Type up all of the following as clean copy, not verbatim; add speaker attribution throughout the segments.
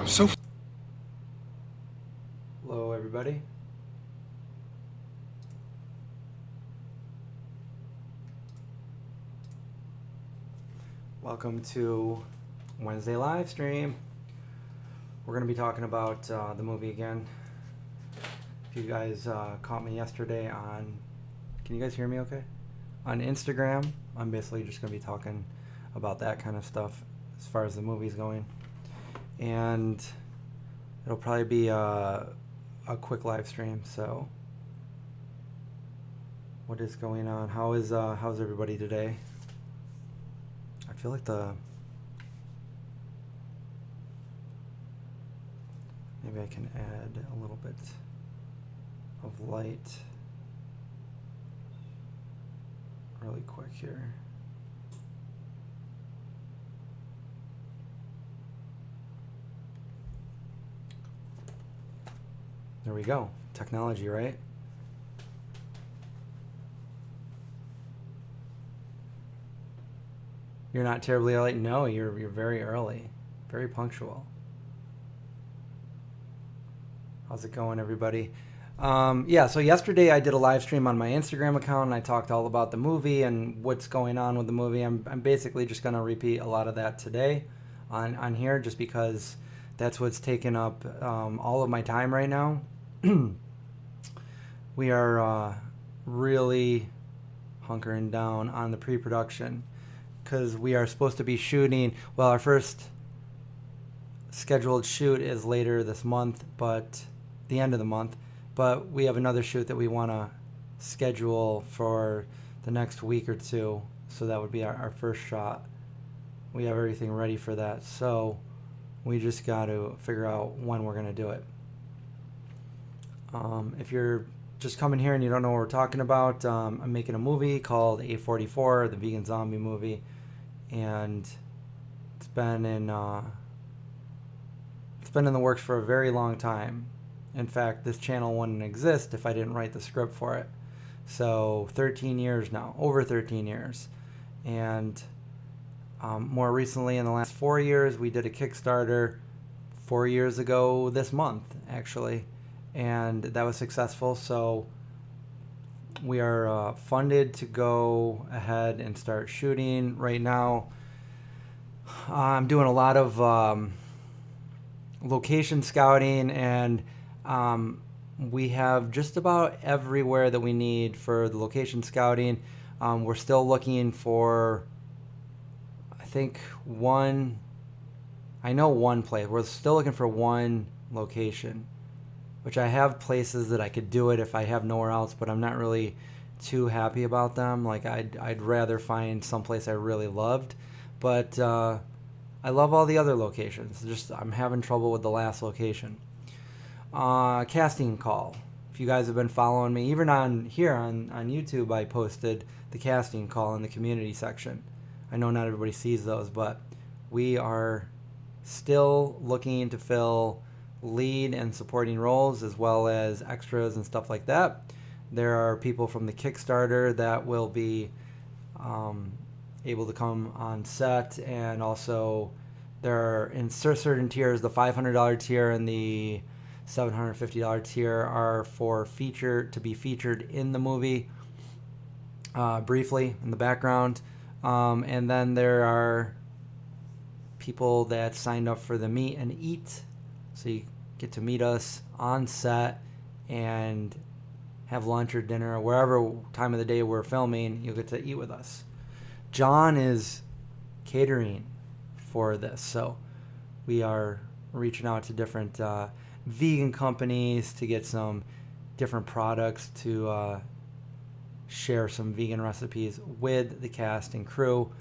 Speaker 1: So
Speaker 2: Hello, everybody. Welcome to Wednesday live stream. We're going to be talking about the movie again. If you guys caught me yesterday on, can you guys hear me okay? On Instagram, I'm basically just going to be talking about that kind of stuff as far as the movie's going. And it'll probably be a quick live stream, so what is going on? How's everybody today? I feel like maybe I can add a little bit of light really quick here. There we go. Technology, right? You're not terribly late. No, you're very early, very punctual. How's it going, everybody? Yeah, so yesterday I did a live stream on my Instagram account, and I talked all about the movie and what's going on with the movie. I'm basically just going to repeat a lot of that today on here, just because that's what's taken up all of my time right now. We are really hunkering down on the pre-production because we are supposed to be shooting. Well, our first scheduled shoot is later this month, but the end of the month. But we have another shoot that we want to schedule for the next week or two. So that would be our first shot. We have everything ready for that. So we just got to figure out when we're going to do it. If you're just coming here and you don't know what we're talking about, I'm making a movie called A44, the vegan zombie movie. And it's been in the works for a very long time. In fact, this channel wouldn't exist if I didn't write the script for it. So 13 years now, over 13 years. And more recently, in the last 4 years, we did a Kickstarter 4 years ago this month, actually. And that was successful. So we are funded to go ahead and start shooting right now. I'm doing a lot of location scouting, and we have just about everywhere that we need for the location scouting. We're still looking for, I think, one place. We're still looking for one location, which I have places that I could do it if I have nowhere else, but I'm not really too happy about them. Like, I'd rather find someplace I really loved, but I love all the other locations. Just I'm having trouble with the last location. Casting call. If you guys have been following me, even on here on YouTube, I posted the casting call in the community section. I know not everybody sees those, but we are still looking to fill lead and supporting roles as well as extras and stuff like that. There are people from the Kickstarter that will be able to come on set, and also there are in certain tiers, the $500 tier and the $750 tier are for to be featured in the movie briefly in the background, and then there are people that signed up for the meet and eat, so you get to meet us on set and have lunch or dinner or wherever time of the day we're filming. You'll get to eat with us. John is catering for this, so we are reaching out to different vegan companies to get some different products to share some vegan recipes with the cast and crew.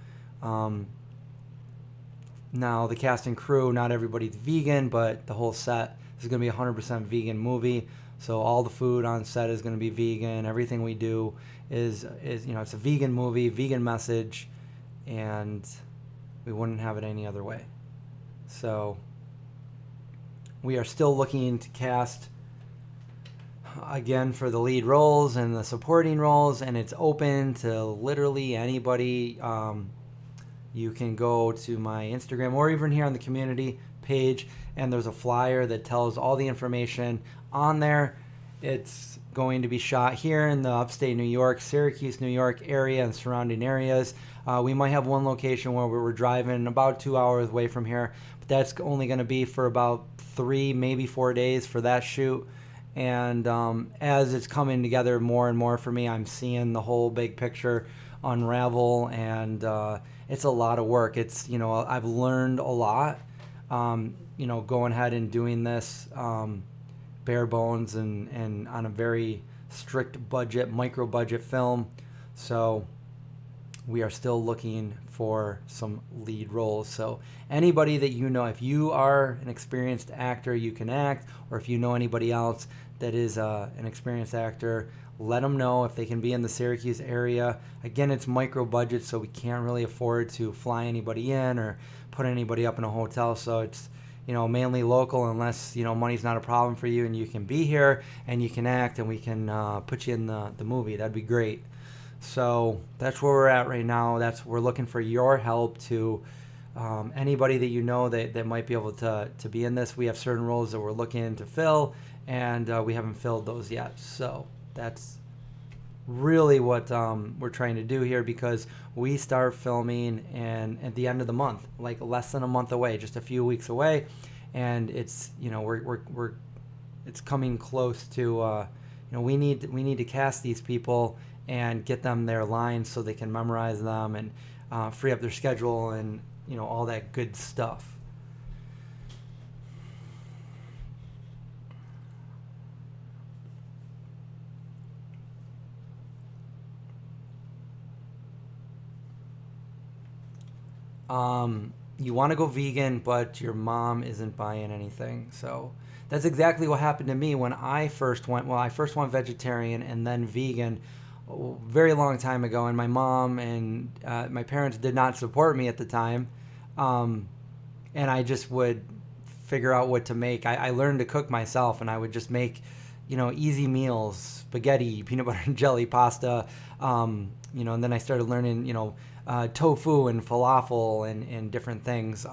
Speaker 2: Now, the cast and crew, not everybody's vegan, but the whole set is going to be a 100% vegan movie. So all the food on set is going to be vegan. Everything we do is it's a vegan movie, vegan message, and we wouldn't have it any other way. So we are still looking to cast again for the lead roles and the supporting roles, and it's open to literally anybody. You can go to my Instagram or even here on the community page, and there's a flyer that tells all the information on there. It's going to be shot here in the upstate New York, Syracuse, New York area and surrounding areas. We might have one location where we're driving about 2 hours away from here, but that's only going to be for about 3, maybe 4 days for that shoot. And as it's coming together more and more for me, I'm seeing the whole big picture unravel, and it's a lot of work. It's, I've learned a lot, going ahead and doing this bare bones and on a very strict budget, micro budget film. So we are still looking for some lead roles. So anybody that if you are an experienced actor, you can act, or if you know anybody else that is an experienced actor, let them know if they can be in the Syracuse area. Again, it's micro budget, so we can't really afford to fly anybody in or put anybody up in a hotel. So it's, mainly local, unless, money's not a problem for you and you can be here and you can act and we can put you in the movie. That'd be great. So that's where we're at right now. We're looking for your help to anybody that that might be able to be in this. We have certain roles that we're looking to fill, and we haven't filled those yet. So that's really what we're trying to do here, because we start filming at the end of the month, like less than a month away, just a few weeks away, and it's it's coming close to we need to cast these people and get them their lines so they can memorize them and free up their schedule and all that good stuff. You want to go vegan, but your mom isn't buying anything. So that's exactly what happened to me when I first went. Well, I first went vegetarian and then vegan a very long time ago, and my mom and my parents did not support me at the time. And I just would figure out what to make. I learned to cook myself, and I would just make, easy meals, spaghetti, peanut butter and jelly, pasta, and then I started learning, tofu and falafel and different things.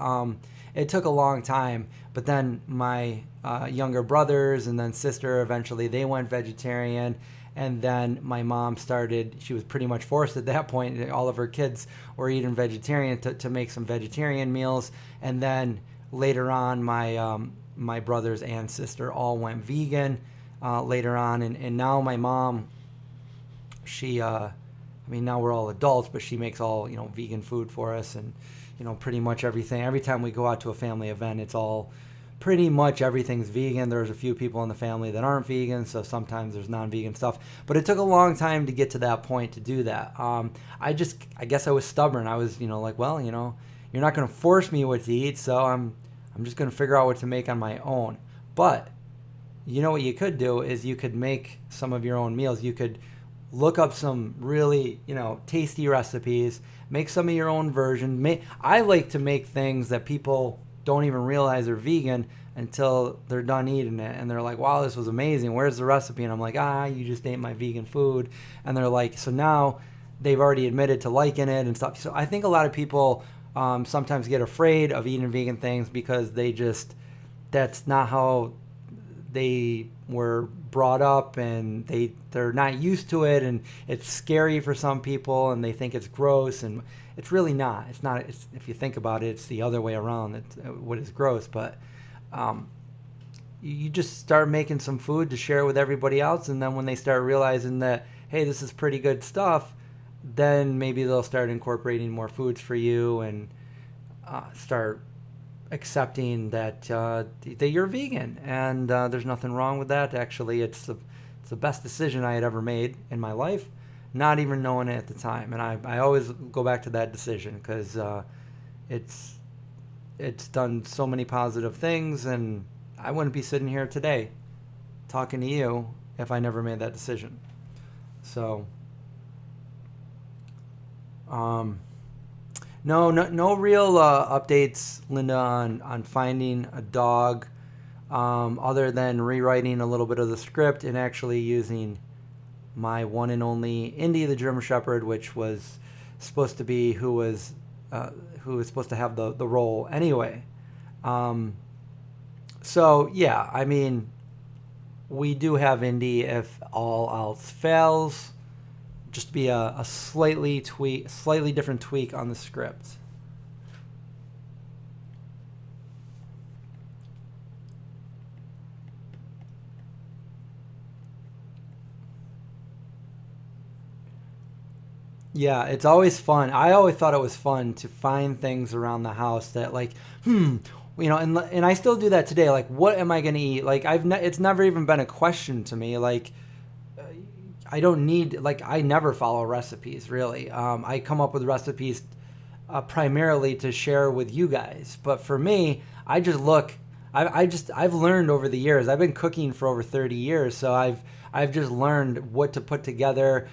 Speaker 2: It took a long time, but then my younger brothers and then sister, eventually they went vegetarian. And then my mom she was pretty much forced at that point. All of her kids were eating vegetarian to make some vegetarian meals. And then later on, my brothers and sister all went vegan later on. And now my mom, now we're all adults, but she makes all, vegan food for us, and, pretty much everything. Every time we go out to a family event, it's all pretty much everything's vegan. There's a few people in the family that aren't vegan, so sometimes there's non-vegan stuff. But it took a long time to get to that point to do that. I guess I was stubborn. I was, you're not going to force me what to eat, so I'm just going to figure out what to make on my own. But what you could do is you could make some of your own meals. You could look up some really, tasty recipes, make some of your own version. I like to make things that people don't even realize are vegan until they're done eating it, and they're like, wow, this was amazing, where's the recipe? And I'm like, you just ate my vegan food. And they're like, so now they've already admitted to liking it and stuff. So I think a lot of people sometimes get afraid of eating vegan things because that's not how they were brought up, and they're not used to it, and it's scary for some people, and they think it's gross, and it's really not. It's not. If you think about it, it's the other way around. It's what is gross. But you just start making some food to share with everybody else, and then when they start realizing that, hey, this is pretty good stuff, then maybe they'll start incorporating more foods for you and start accepting that you're vegan, and there's nothing wrong with that. Actually, it's the best decision I had ever made in my life, not even knowing it at the time. And I always go back to that decision because it's done so many positive things, and I wouldn't be sitting here today talking to you if I never made that decision. So No real updates, Linda, on finding a dog, other than rewriting a little bit of the script and actually using my one and only Indy, the German Shepherd, which was supposed to be who was supposed to have the role anyway. So yeah, I mean, we do have indie if all else fails. Just be a slightly different tweak on the script. Yeah, it's always fun. I always thought it was fun to find things around the house that like, and I still do that today. Like, what am I gonna eat? Like, it's never even been a question to me. Like, I don't need like I never follow recipes really. I come up with recipes primarily to share with you guys. But for me, I just look. I've learned over the years. I've been cooking for over 30 years, so I've just learned what to put together.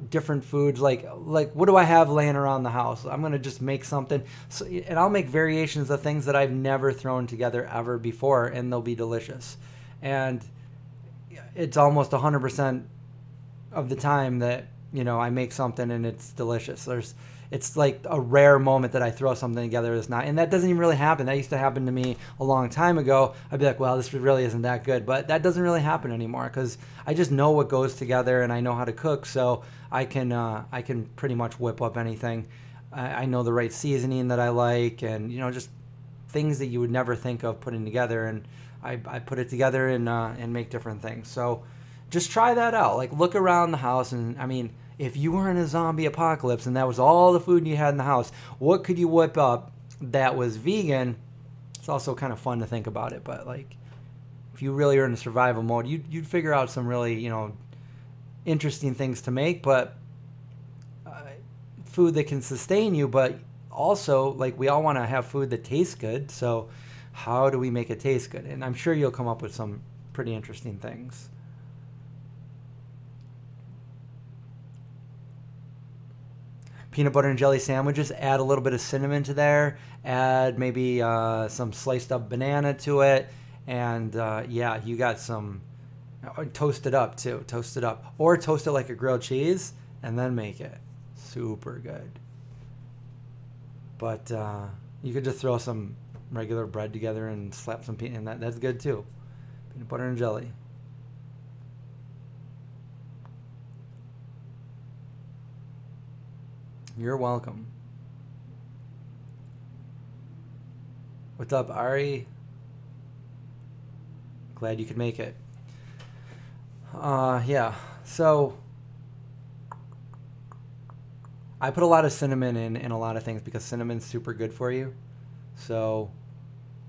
Speaker 2: Different foods. Like what do I have laying around the house? I'm gonna just make something, and I'll make variations of things that I've never thrown together ever before, and they'll be delicious. And it's almost 100% of the time that I make something and it's delicious. It's like a rare moment that I throw something together that's not, and that doesn't even really happen. That used to happen to me a long time ago. I'd be like, well, this really isn't that good, but that doesn't really happen anymore because I just know what goes together and I know how to cook, so I can pretty much whip up anything. I know the right seasoning that I like, and just things that you would never think of putting together, and I put it together and make different things. So just try that out. Like look around the house, and I mean, if you were in a zombie apocalypse and that was all the food you had in the house, what could you whip up that was vegan? It's also kind of fun to think about it, but like if you really are in a survival mode, you'd figure out some really interesting things to make, but food that can sustain you. But also, like, we all want to have food that tastes good, so how do we make it taste good? And I'm sure you'll come up with some pretty interesting things. Peanut butter and jelly sandwiches, add a little bit of cinnamon to there, add maybe some sliced up banana to it, and yeah, you got some. Toast it up too, toast it up, or toast it like a grilled cheese and then make it super good. But you could just throw some regular bread together and slap some peanut, and that's good too. Peanut butter and jelly. You're welcome. What's up, Ari? Glad you could make it. Yeah. So I put a lot of cinnamon in a lot of things because cinnamon's super good for you. So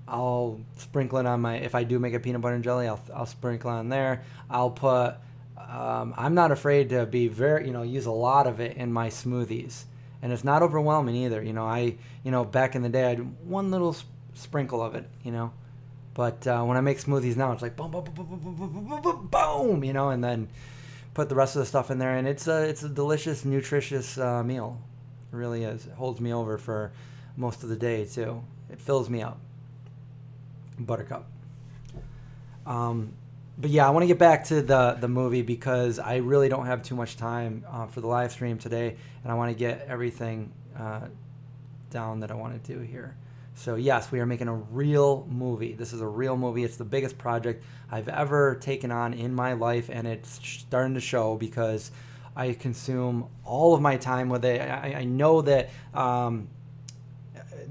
Speaker 2: I'll sprinkle it on my. If I do make a peanut butter and jelly, I'll sprinkle on there. I'll put. I'm not afraid to be very use a lot of it in my smoothies, and it's not overwhelming either. Back in the day I had one little sprinkle of it. But when I make smoothies now, it's like boom, boom, boom, boom, boom, boom, boom, boom, boom, and then put the rest of the stuff in there, and it's a delicious, nutritious meal. It really is. It holds me over for most of the day too. It fills me up. Buttercup. But yeah, I want to get back to the movie because I really don't have too much time for the live stream today, and I want to get everything down that I want to do here. So yes, we are making a real movie. This is a real movie. It's the biggest project I've ever taken on in my life, and it's starting to show because I consume all of my time with it. I know that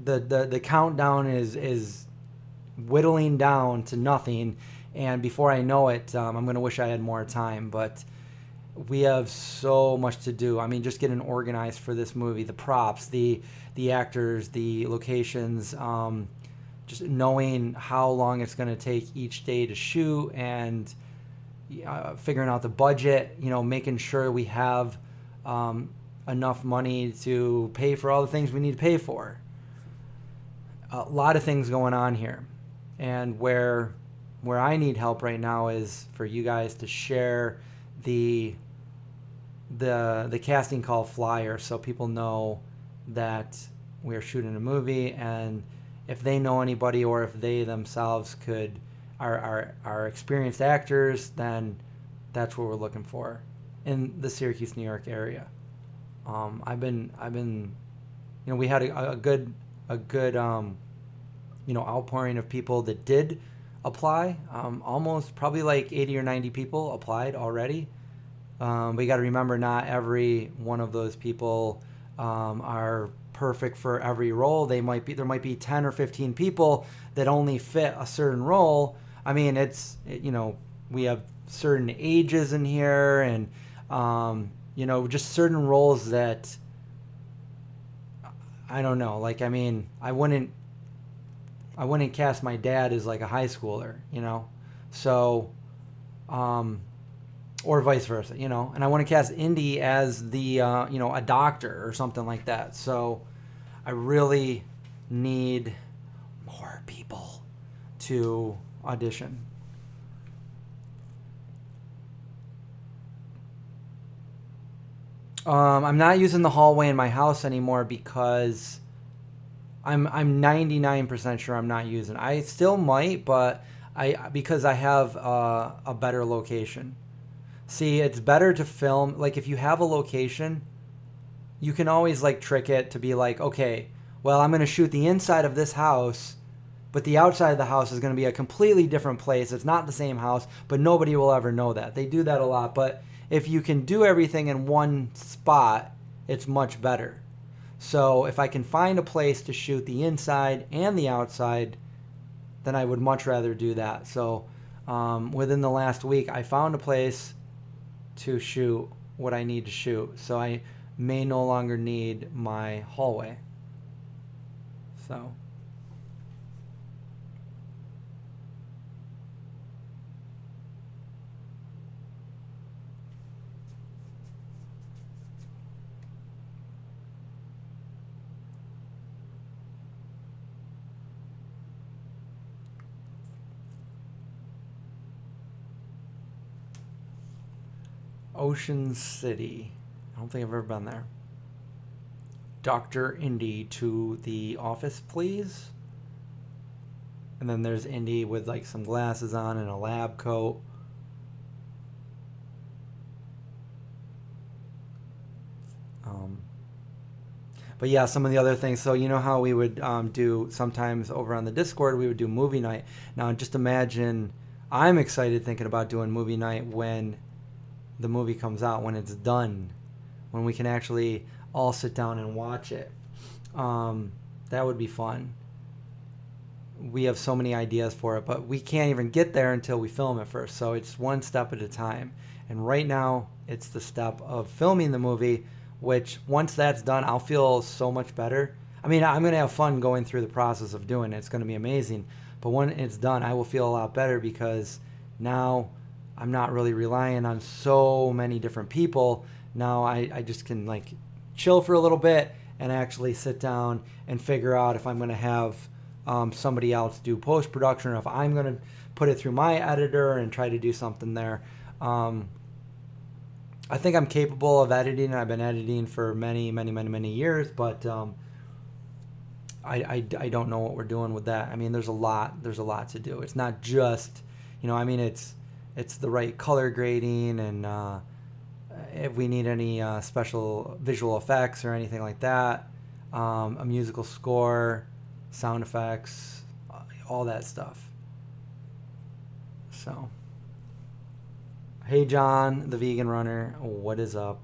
Speaker 2: the countdown is whittling down to nothing, and before I know it, I'm going to wish I had more time, but we have so much to do. I mean, just getting organized for this movie, the props, the actors, the locations, just knowing how long it's going to take each day to shoot, and figuring out the budget, making sure we have enough money to pay for all the things we need to pay for. A lot of things going on here, and where I need help right now is for you guys to share the casting call flyer so people know that we're shooting a movie, and if they know anybody or if they themselves are experienced actors, then that's what we're looking for in the Syracuse, New York area. I've been we had a good outpouring of people that did apply. Almost probably like 80 or 90 people applied already. But you got to remember, not every one of those people are perfect for every role. There might be 10 or 15 people that only fit a certain role. I mean, we have certain ages in here, and just certain roles that I don't know. Like, I mean, I wouldn't cast my dad as like a high schooler, so or vice versa, and I want to cast Indy as the a doctor or something like that. So I really need more people to audition. I'm not using the hallway in my house anymore because I'm 99% sure I'm not using. I still might, but because I have a better location. See, it's better to film, like, if you have a location, you can always like trick it to be like, okay, well, I'm going to shoot the inside of this house, but the outside of the house is going to be a completely different place. It's not the same house, but nobody will ever know that. They do that a lot, but if you can do everything in one spot, it's much better. So if I can find a place to shoot the inside and the outside, then I would much rather do that. So within the last week, I found a place to shoot what I need to shoot. So I may no longer need my hallway. So Ocean City. I don't think I've ever been there. Dr. Indy to the office, please. And then there's Indy with like some glasses on and a lab coat. But yeah, some of the other things. So you know how we would do sometimes over on the Discord, we would do movie night. Now just imagine, I'm excited thinking about doing movie night when the movie comes out, when it's done, when we can actually all sit down and watch it. That would be fun. We have so many ideas for it, but we can't even get there until we film it first. So it's one step at a time. And right now, it's the step of filming the movie, which once that's done, I'll feel so much better. I mean, I'm going to have fun going through the process of doing it. It's going to be amazing. But when it's done, I will feel a lot better because now I'm not really relying on so many different people. Now I just can like chill for a little bit and actually sit down and figure out if I'm going to have somebody else do post-production or if I'm going to put it through my editor and try to do something there. I think I'm capable of editing. I've been editing for many, many, many, many years, but I don't know what we're doing with that. I mean, there's a lot to do. It's not just, I mean, it's the right color grading and if we need any special visual effects or anything like that, a musical score, sound effects, all that stuff. So, hey John, the vegan runner, what is up?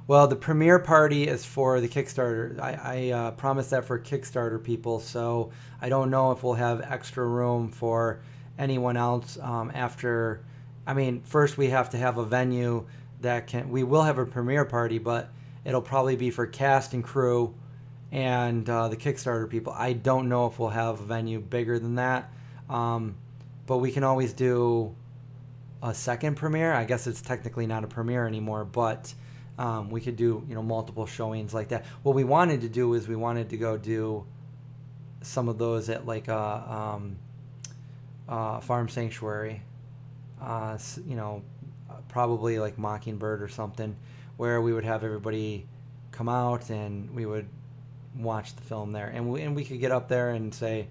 Speaker 2: Well, the premiere party is for the Kickstarter. I promised that for Kickstarter people, so I don't know if we'll have extra room for anyone else after. I mean, first we have to have a venue that can. We will have a premiere party, but it'll probably be for cast and crew and the Kickstarter people. I don't know if we'll have a venue bigger than that, but we can always do a second premiere. I guess it's technically not a premiere anymore, but we could do multiple showings like that. What we wanted to do is we wanted to go do some of those at like a farm sanctuary, probably like Mockingbird or something, where we would have everybody come out and we would watch the film there, and we could get up there and say,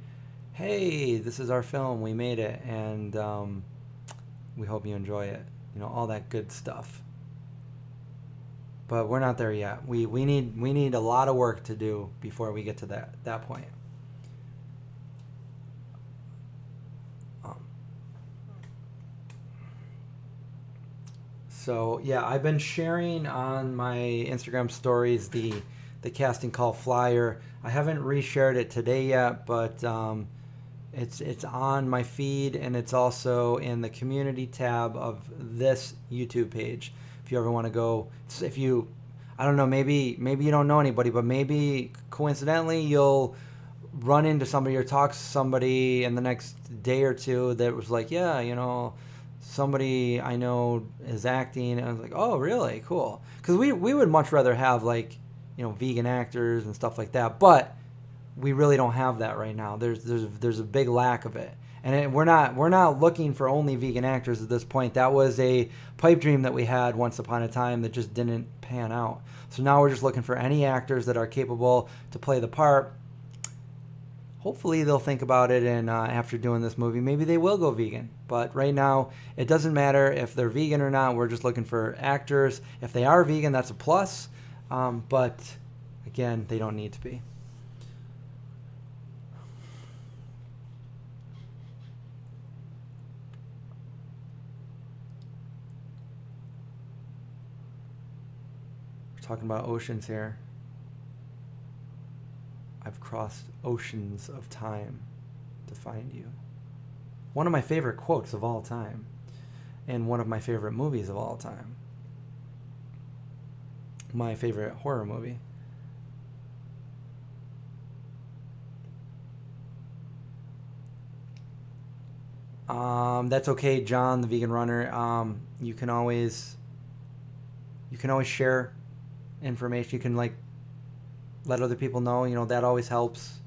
Speaker 2: hey, this is our film, we made it, and we hope you enjoy it, all that good stuff. but we're not there yet. We need a lot of work to do before we get to that point. So yeah, I've been sharing on my Instagram stories the casting call flyer. I haven't reshared it today yet, but it's on my feed, and it's also in the community tab of this YouTube page. If you ever want to go, I don't know, maybe you don't know anybody, but maybe coincidentally you'll run into somebody or talk to somebody in the next day or two that was like, yeah, somebody I know is acting, and I was like, oh, really? Cool. Because we would much rather have vegan actors and stuff like that, but we really don't have that right now. There's a big lack of it, and we're not looking for only vegan actors at this point. That was a pipe dream that we had once upon a time that just didn't pan out. So now we're just looking for any actors that are capable to play the part. Hopefully they'll think about it, and after doing this movie, maybe they will go vegan. But right now, it doesn't matter if they're vegan or not. We're just looking for actors. If they are vegan, that's a plus. But again, they don't need to be. We're talking about oceans here. I've crossed oceans of time to find you. One of my favorite quotes of all time, and one of my favorite movies of all time. My favorite horror movie. That's okay, John, the vegan runner. You can always share information. You can let other people know. That always helps.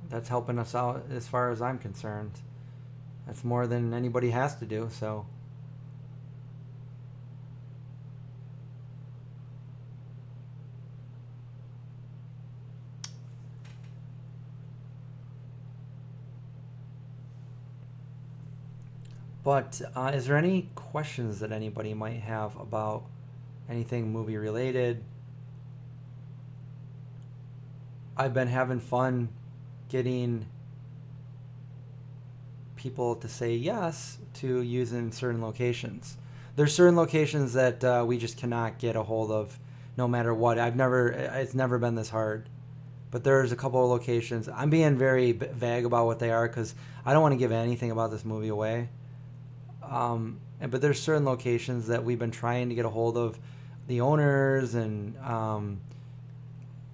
Speaker 2: That's helping us out as far as I'm concerned. That's more than anybody has to do. So. But is there any questions that anybody might have about anything movie related? I've been having fun getting people to say yes to using certain locations. There's certain locations that we just cannot get a hold of no matter what. It's never been this hard. But there's a couple of locations. I'm being very vague about what they are because I don't want to give anything about this movie away. But there's certain locations that we've been trying to get a hold of the owners, and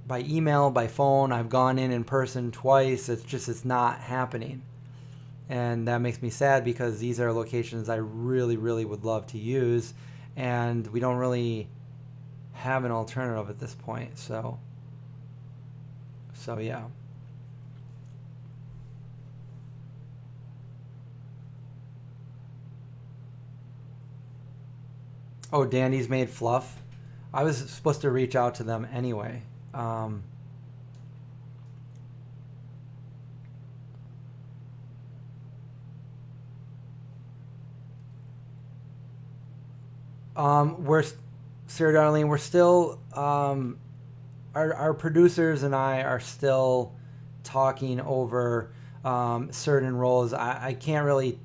Speaker 2: by email, by phone. I've gone in person twice. It's not happening. And that makes me sad because these are locations I really, really would love to use, and we don't really have an alternative at this point. So yeah. Oh, Dandy's Made Fluff. I was supposed to reach out to them anyway. Sarah Darlene, we're still, our producers and I are still talking over certain roles. I can't really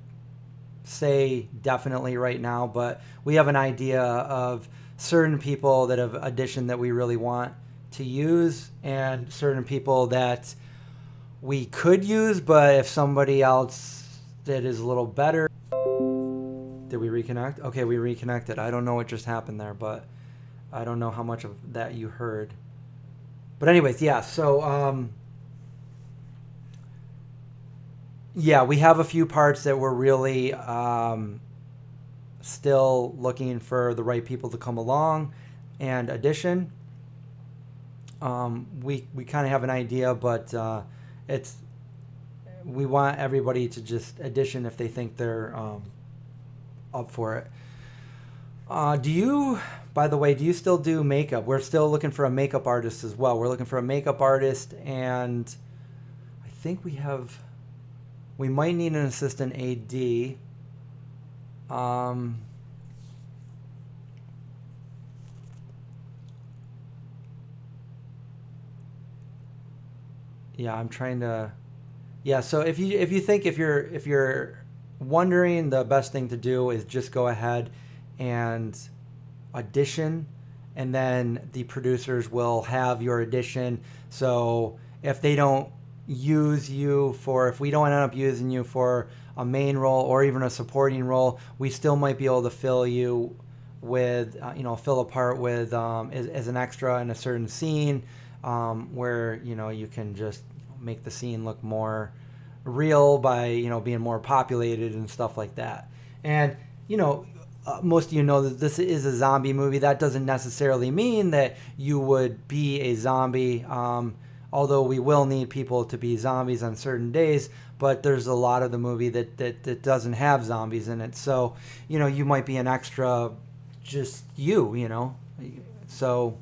Speaker 2: say definitely right now, but we have an idea of certain people that have auditioned that we really want to use, and certain people that we could use, but if somebody else that is a little better. Did we reconnect? Okay, we reconnected. I don't know what just happened there, but I don't know how much of that you heard. But anyways, yeah, so yeah, we have a few parts that we're really still looking for the right people to come along and audition. We kind of have an idea, but we want everybody to just audition if they think they're up for it. By the way, do you still do makeup? We're still looking for a makeup artist as well. We're looking for a makeup artist, and I think we might need an assistant AD. Um, yeah, I'm trying to. Yeah, so if you're wondering, the best thing to do is just go ahead and audition, and then the producers will have your audition. So if they don't use you for, if we don't end up using you for a main role or even a supporting role, we still might be able to fill you with, fill a part with, as an extra in a certain scene, where, you can just make the scene look more real by, being more populated and stuff like that. And, most of you know that this is a zombie movie. That doesn't necessarily mean that you would be a zombie, although we will need people to be zombies on certain days. But there's a lot of the movie that doesn't have zombies in it. So, you might be an extra, just you. So,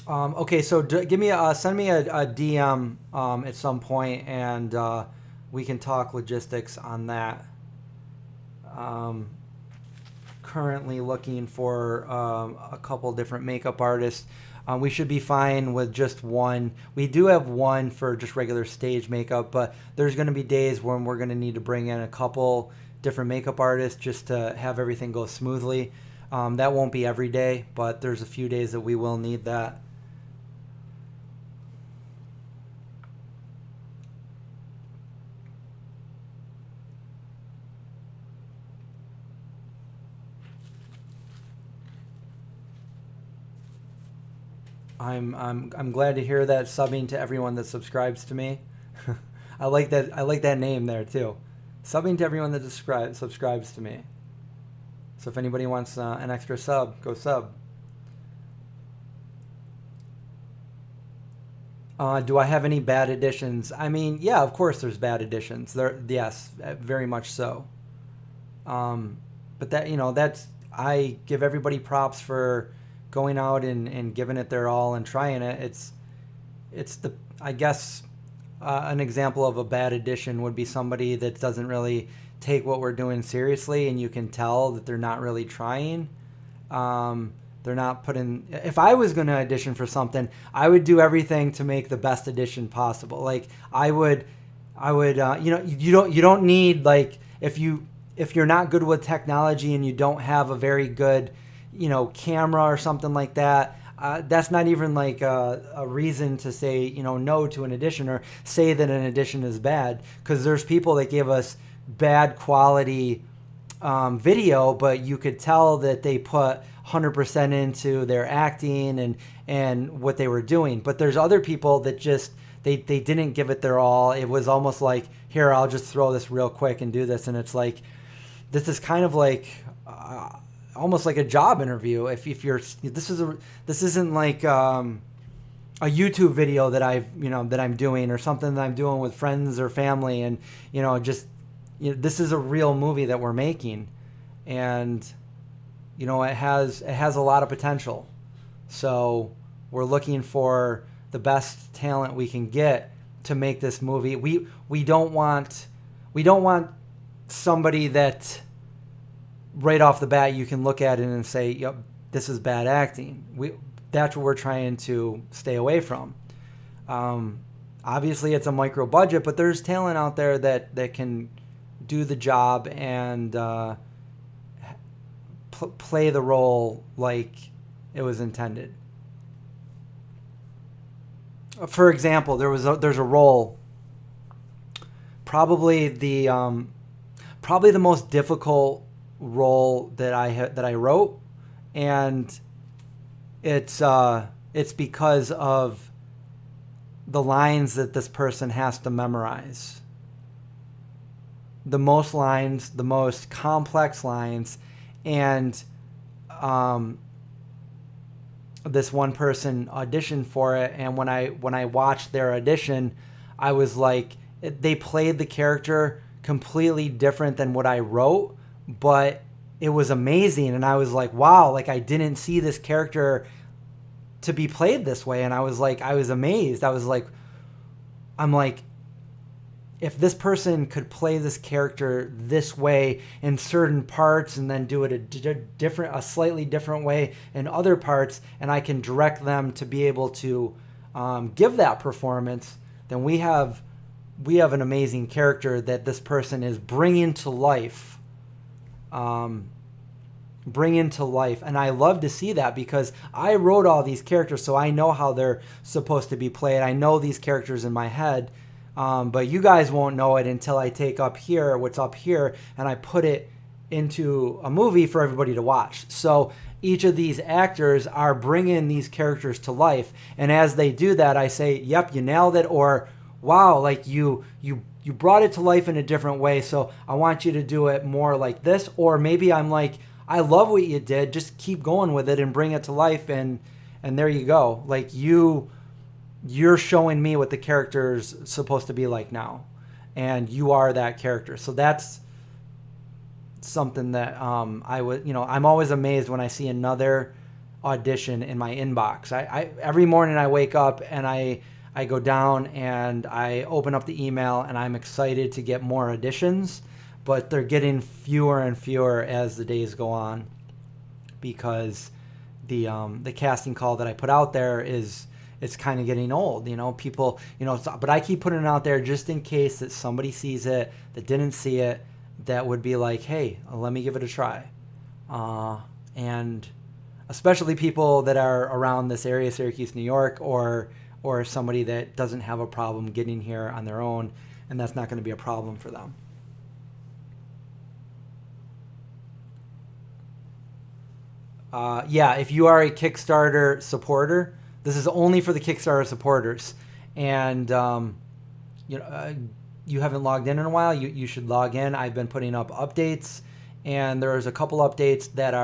Speaker 2: okay, so give me send me a DM at some point, and we can talk logistics on that. Currently looking for a couple different makeup artists. We should be fine with just one. We do have one for just regular stage makeup, but there's going to be days when we're going to need to bring in a couple different makeup artists just to have everything go smoothly. That won't be every day, but there's a few days that we will need that. I'm glad to hear that, subbing to everyone that subscribes to me. I like that name there too. Subbing to everyone that subscribes to me. So if anybody wants an extra sub, go sub. Do I have any bad additions? I mean, yeah, of course there's bad additions. Yes, very much so. But that's, I give everybody props for going out and giving it their all and trying it. It's I guess an example of a bad addition would be somebody that doesn't really take what we're doing seriously, and you can tell that they're not really trying. They're not putting. If I was going to audition for something, I would do everything to make the best audition possible. Like I would. You don't need, like, if you're not good with technology and you don't have a very good, camera or something like that. That's not even like a reason to say, no to an audition or say that an audition is bad, because there's people that give us bad quality video, but you could tell that they put 100% into their acting and what they were doing. But there's other people that just, they didn't give it their all. It was almost like, here, I'll just throw this real quick and do this. And it's like, this is kind of like almost like a job interview. If you're, this isn't like a YouTube video that I'm doing, or something that I'm doing with friends or family, and this is a real movie that we're making, and it has a lot of potential. So we're looking for the best talent we can get to make this movie. We don't want somebody that right off the bat you can look at it and say, yep, this is bad acting. That's what we're trying to stay away from. Obviously it's a micro budget, but there's talent out there that can do the job and play the role like it was intended. For example, there's a role, probably the most difficult role that I wrote, and it's because of the lines that this person has to memorize. The most lines, the most complex lines, and this one person auditioned for it, and when I watched their audition, I was like, they played the character completely different than what I wrote, but it was amazing, and I was like, wow, like I didn't see this character to be played this way, and I was amazed. I'm like, if this person could play this character this way in certain parts and then do it a slightly different way in other parts, and I can direct them to be able to give that performance, then we have an amazing character that this person is bringing to life. And I love to see that, because I wrote all these characters, so I know how they're supposed to be played. I know these characters in my head. But you guys won't know it until I take what's up here, and I put it into a movie for everybody to watch. So each of these actors are bringing these characters to life. And as they do that, I say, yep, you nailed it. Or, wow, like you brought it to life in a different way. So I want you to do it more like this. Or maybe I'm like, I love what you did. Just keep going with it and bring it to life. And there you go. Like you're showing me what the character's supposed to be like now, and you are that character. So that's something that I'm always amazed when I see another audition in my inbox. I every morning I wake up and I go down and I open up the email, and I'm excited to get more auditions, but they're getting fewer and fewer as the days go on, because the casting call that I put out there it's kind of getting old, people, but I keep putting it out there just in case that somebody sees it that didn't see it, that would be like, hey, let me give it a try. And especially people that are around this area, Syracuse, New York, or somebody that doesn't have a problem getting here on their own, and that's not going to be a problem for them. If you are a Kickstarter supporter, this is only for the Kickstarter supporters, and you haven't logged in a while, you should log in. I've been putting up updates, and there's a couple updates that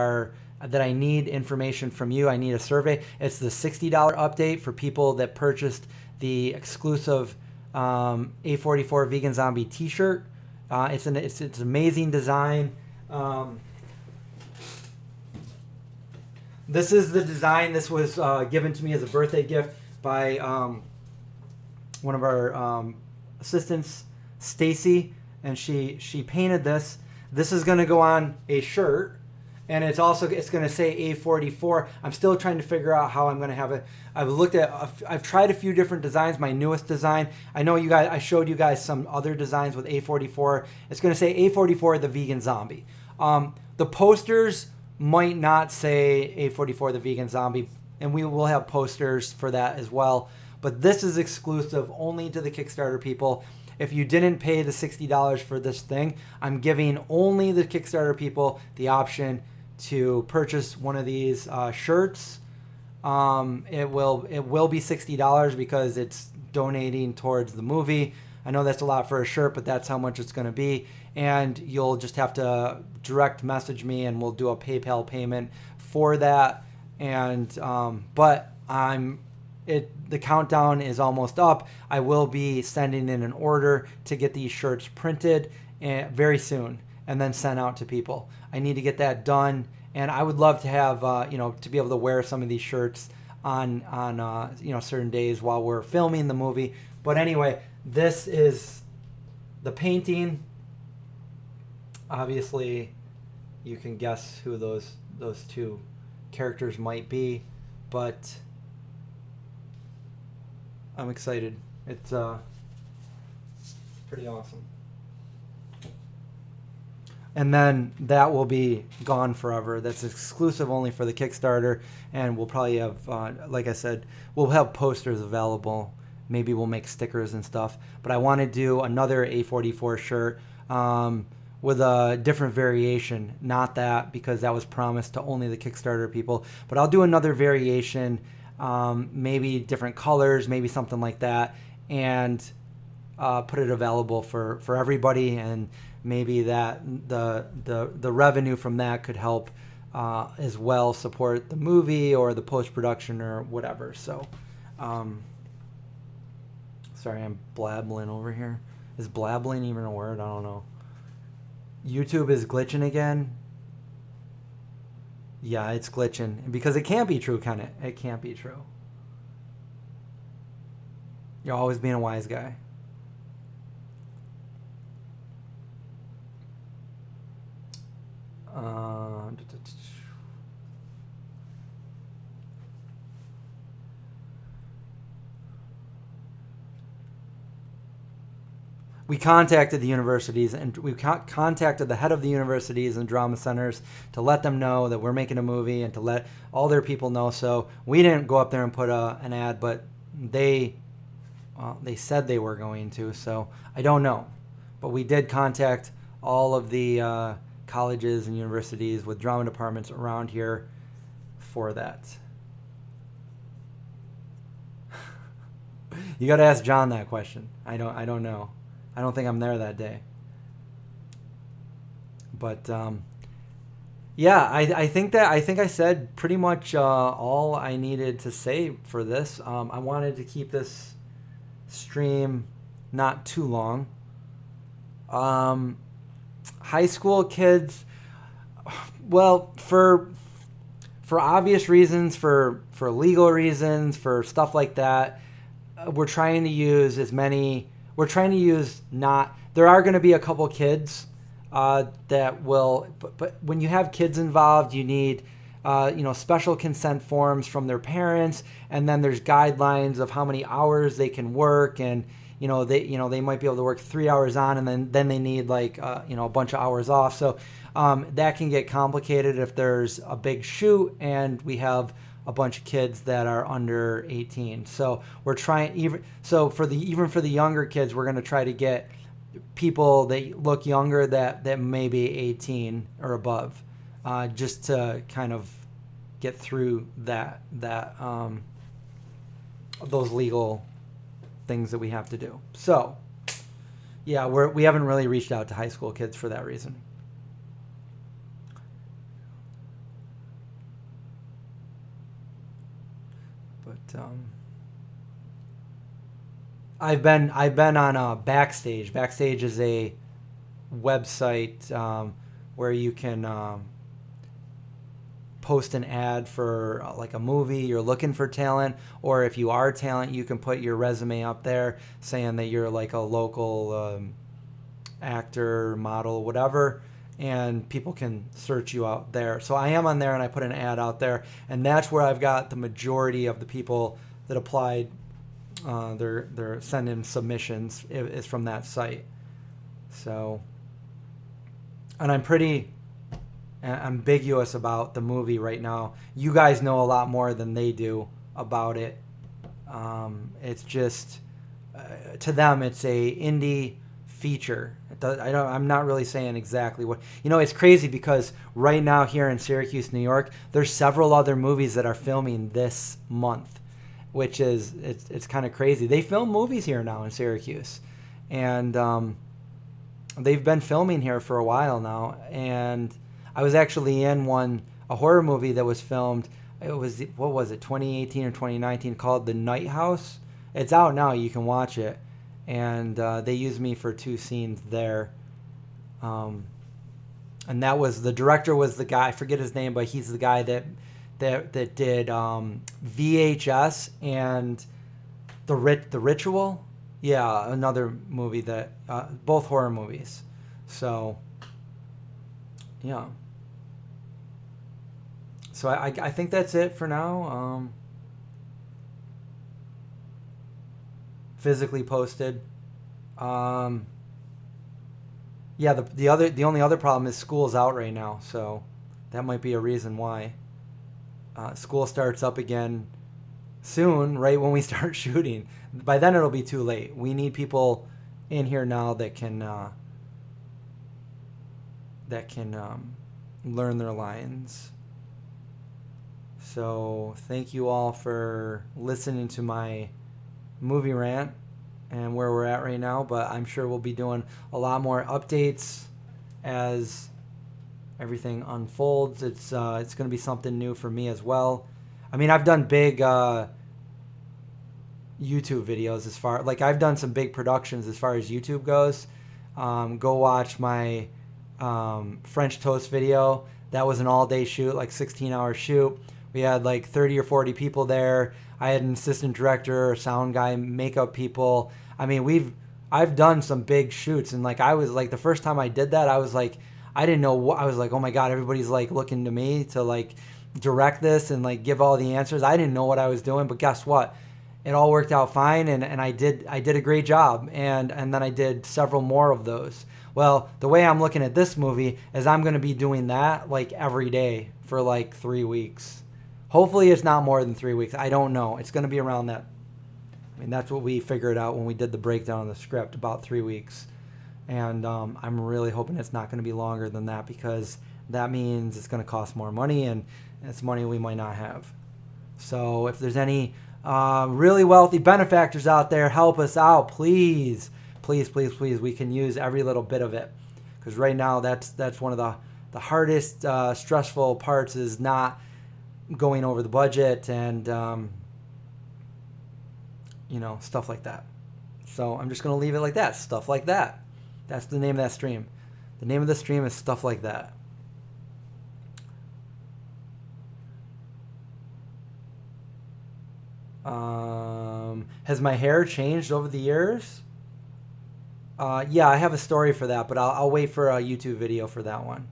Speaker 2: I need information from you. I need a survey. It's the $60 update for people that purchased the exclusive A44 Vegan Zombie T-shirt. It's an amazing design. This is the design. This was given to me as a birthday gift by one of our assistants, Stacy, and she painted this. This is going to go on a shirt, and it's going to say A44. I'm still trying to figure out how I'm going to have it. I've tried a few different designs. My newest design, I know you guys, I showed you guys some other designs with A44. It's going to say A44 the Vegan Zombie. The posters might not say A44 the Vegan Zombie, and we will have posters for that as well. But this is exclusive only to the Kickstarter people. If you didn't pay the $60 for this thing, I'm giving only the Kickstarter people the option to purchase one of these shirts. It will be $60 because it's donating towards the movie. I know that's a lot for a shirt, but that's how much it's going to be. And you'll just have to direct message me, and we'll do a PayPal payment for that. And but the countdown is almost up. I will be sending in an order to get these shirts printed very soon and then sent out to people. I need to get that done, and I would love to have to be able to wear some of these shirts on certain days while we're filming the movie. But anyway, this is the painting. Obviously, you can guess who those two characters might be, but I'm excited. It's pretty awesome. And then that will be gone forever. That's exclusive only for the Kickstarter, and we'll probably have, like I said, we'll have posters available. Maybe we'll make stickers and stuff. But I want to do another A44 shirt with a different variation. Not that, because that was promised to only the Kickstarter people. But I'll do another variation, maybe different colors, maybe something like that, and put it available for everybody. And maybe that the revenue from that could help as well support the movie or the post-production or whatever. So, sorry, I'm blabbling over here. Is blabbling even a word? I don't know. YouTube is glitching again. Yeah, it's glitching because it can't be true, can it? It can't be true. You're always being a wise guy. Uh, we contacted the universities, and we contacted the head of the universities and drama centers to let them know that we're making a movie and to let all their people know. So we didn't go up there and put an ad, but they said they were going to. So I don't know, but we did contact all of the colleges and universities with drama departments around here for that. You got to ask John that question. I don't know. I don't think I'm there that day. But yeah, I think I said pretty much all I needed to say for this. I wanted to keep this stream not too long. High school kids, well, for obvious reasons, for legal reasons, for stuff like that, we're trying to use as many. We're trying to use not. There are going to be a couple kids that will, but when you have kids involved, you need special consent forms from their parents, and then there's guidelines of how many hours they can work, and they might be able to work 3 hours on, and then they need like a bunch of hours off. So that can get complicated if there's a big shoot and we have a bunch of kids that are under 18. So we're trying even for the younger kids, we're going to try to get people that look younger that may be 18 or above, just to kind of get through that those legal things that we have to do. So yeah, we haven't really reached out to high school kids for that reason. But I've been on Backstage. Backstage is a website where you can post an ad for like a movie. You're looking for talent, or if you are talent, you can put your resume up there saying that you're like a local actor, model, whatever, and people can search you out there. So I am on there, and I put an ad out there, and that's where I've got the majority of the people that applied. They're sending submissions is from that site. So, and I'm pretty ambiguous about the movie right now. You guys know a lot more than they do about it. It's just to them, it's a indie feature. I'm not really saying exactly what. It's crazy because right now here in Syracuse, New York, there's several other movies that are filming this month, which is it's kind of crazy. They film movies here now in Syracuse, and they've been filming here for a while now. And I was actually in a horror movie that was filmed. It was 2018 or 2019, called The Night House. It's out now. You can watch it. And they used me for 2 scenes there. And that was, the director was the guy, I forget his name, but he's the guy that did VHS and The Ritual. Yeah, another movie that, both horror movies. So, yeah. So I think that's it for now. Physically posted. Yeah, the only other problem is school's out right now, so that might be a reason why. School starts up again soon, right when we start shooting. By then it'll be too late. We need people in here now that can learn their lines. So thank you all for listening to my movie rant and where we're at right now, but I'm sure we'll be doing a lot more updates as everything unfolds. It's going to be something new for me as well. I mean, I've done big YouTube videos I've done some big productions as far as YouTube goes. Go watch my French toast video. That was an all-day shoot, like 16-hour shoot. We had like 30 or 40 people there. I had an assistant director, a sound guy, makeup people. I mean, I've done some big shoots, and like I was like, the first time I did that, I was like, I didn't know what, I was like, oh my God, everybody's like looking to me to like direct this and like give all the answers. I didn't know what I was doing, but guess what? It all worked out fine, and I did a great job, and then I did several more of those. Well, the way I'm looking at this movie is I'm going to be doing that like every day for like 3 weeks. Hopefully it's not more than 3 weeks. I don't know. It's going to be around that. I mean, that's what we figured out when we did the breakdown of the script, about 3 weeks. And I'm really hoping it's not going to be longer than that, because that means it's going to cost more money, and it's money we might not have. So if there's any really wealthy benefactors out there, help us out, please. Please, please, please. We can use every little bit of it, because right now that's one of the hardest, stressful parts, is not going over the budget and stuff like that. So I'm just going to leave it like that. Stuff like that. That's the name of that stream. The name of the stream is Stuff Like That. Has my hair changed over the years? Yeah, I have a story for that, but I'll wait for a YouTube video for that one.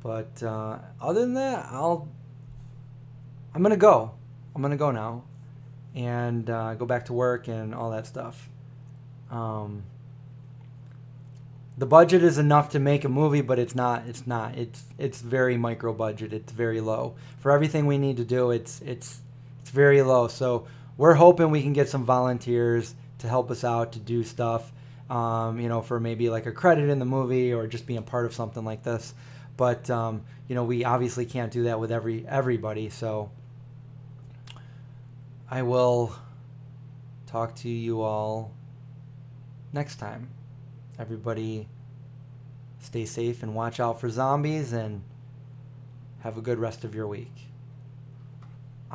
Speaker 2: But other than that, I'm gonna go. I'm gonna go now, and go back to work and all that stuff. The budget is enough to make a movie, but it's not. It's very micro budget. It's very low for everything we need to do. It's very low. So we're hoping we can get some volunteers to help us out to do stuff. For maybe like a credit in the movie, or just being part of something like this. But we obviously can't do that with everybody. So I will talk to you all next time. Everybody stay safe and watch out for zombies, and have a good rest of your week.